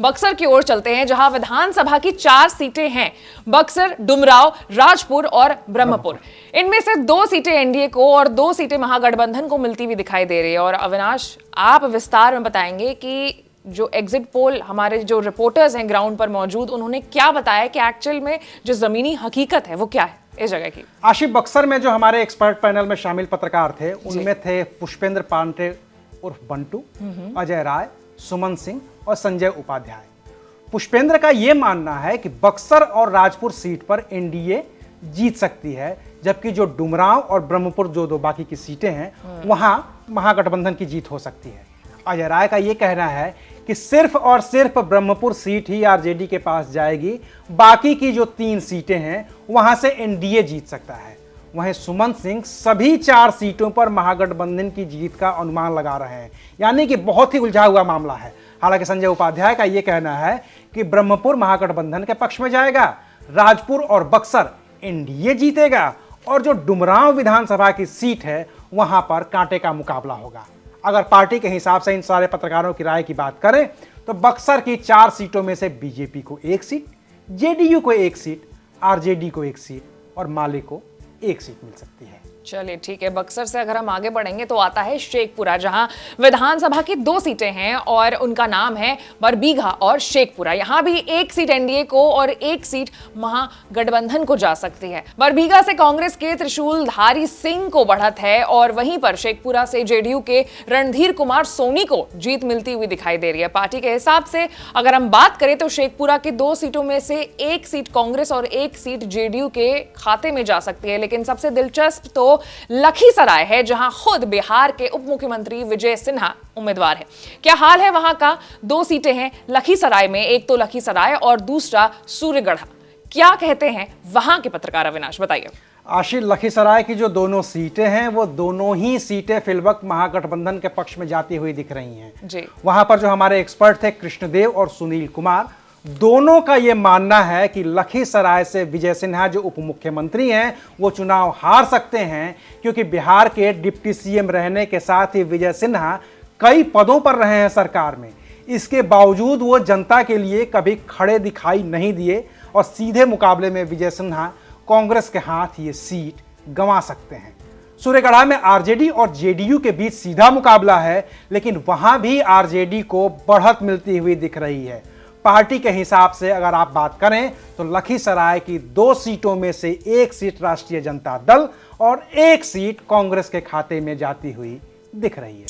बक्सर की ओर चलते हैं, जहां विधानसभा की 4 सीटें हैं, बक्सर, डुमराव, राजपुर और ब्रह्मपुर। इनमें से 2 सीटें एनडीए को और 2 सीटें महागठबंधन को मिलती हुई दिखाई दे रही है। और अविनाश, आप विस्तार में बताएंगे कि जो एग्जिट पोल हमारे जो रिपोर्टर्स हैं ग्राउंड पर मौजूद, उन्होंने क्या बताया कि एक्चुअल में जो जमीनी हकीकत है वो क्या है इस जगह की। आशिफ, बक्सर में जो हमारे एक्सपर्ट पैनल में शामिल पत्रकार थे, उनमें थे पुष्पेंद्र पांडे उर्फ बंटू, अजय राय, सुमन सिंह और संजय उपाध्याय। पुष्पेंद्र का यह मानना है कि बक्सर और राजपुर सीट पर एनडीए जीत सकती है, जबकि जो डुमराव और ब्रह्मपुर जो 2 बाकी की सीटें हैं वहां महागठबंधन की जीत हो सकती है। अजय राय का यह कहना है कि सिर्फ और सिर्फ ब्रह्मपुर सीट ही आरजेडी के पास जाएगी, बाकी की जो 3 सीटें हैं वहां से एनडीए जीत सकता है। वहीं सुमन सिंह सभी 4 सीटों पर महागठबंधन की जीत का अनुमान लगा रहे हैं, यानी कि बहुत ही उलझा हुआ मामला है। हालांकि संजय उपाध्याय का यह कहना है कि ब्रह्मपुर महागठबंधन के पक्ष में जाएगा, राजपुर और बक्सर एनडीए जीतेगा और जो डुमराव विधानसभा की सीट है वहां पर कांटे का मुकाबला होगा। अगर पार्टी के हिसाब से इन सारे पत्रकारों की राय की बात करें तो बक्सर की 4 सीटों में से बीजेपी को 1 सीट, जेडीयू को 1 सीट, आरजेडी को 1 सीट और माले को 1 सीट मिल सकती है। चलिए ठीक है, बक्सर से अगर हम आगे बढ़ेंगे तो आता है शेखपुरा, जहां विधानसभा की 2 सीटें हैं और उनका नाम है बरबीघा और शेखपुरा। यहां भी 1 सीट एनडीए को और 1 सीट महागठबंधन को जा सकती है। बरबीघा से कांग्रेस के त्रिशूलधारी सिंह को बढ़त है और वहीं पर शेखपुरा से जेडीयू के रणधीर कुमार सोनी को जीत मिलती हुई दिखाई दे रही है। पार्टी के हिसाब से अगर हम बात करें तो शेखपुरा की 2 सीटों में से 1 सीट कांग्रेस और 1 सीट जेडीयू के खाते में जा सकती है। लेकिन सबसे दिलचस्प तो लखीसराय है, जहां खुद बिहार के उप मुख्यमंत्री विजय सिन्हा उम्मीदवार है। क्या हाल है वहां का? 2 सीटें हैं लखीसराय में, एक तो लखीसराय और दूसरा सूर्यगढ़ा। क्या कहते हैं वहां के पत्रकार? अविनाश बताइए। आशिष, लखीसराय की जो दोनों सीटें हैं वो दोनों ही सीटें फिलवक्त महागठबंधन के पक्ष में जाती हुई दिख रही हैं जी। वहां पर जो हमारे एक्सपर्ट थे कृष्णदेव और सुनील कुमार, दोनों का यह मानना है कि लखीसराय से विजय सिन्हा जो उप मुख्यमंत्री हैं वो चुनाव हार सकते हैं, क्योंकि बिहार के डिप्टी सीएम रहने के साथ ही विजय सिन्हा कई पदों पर रहे हैं सरकार में। इसके बावजूद वो जनता के लिए कभी खड़े दिखाई नहीं दिए और सीधे मुकाबले में विजय सिन्हा कांग्रेस के हाथ ये सीट गंवा सकते हैं। सूर्यगढ़ा में आरजेडी और जेडीयू के बीच सीधा मुकाबला है, लेकिन वहां भी आरजेडी को बढ़त मिलती हुई दिख रही है। पार्टी के हिसाब से अगर आप बात करें तो लखीसराय की 2 सीटों में से 1 सीट राष्ट्रीय जनता दल और 1 सीट कांग्रेस के खाते में जाती हुई दिख रही है।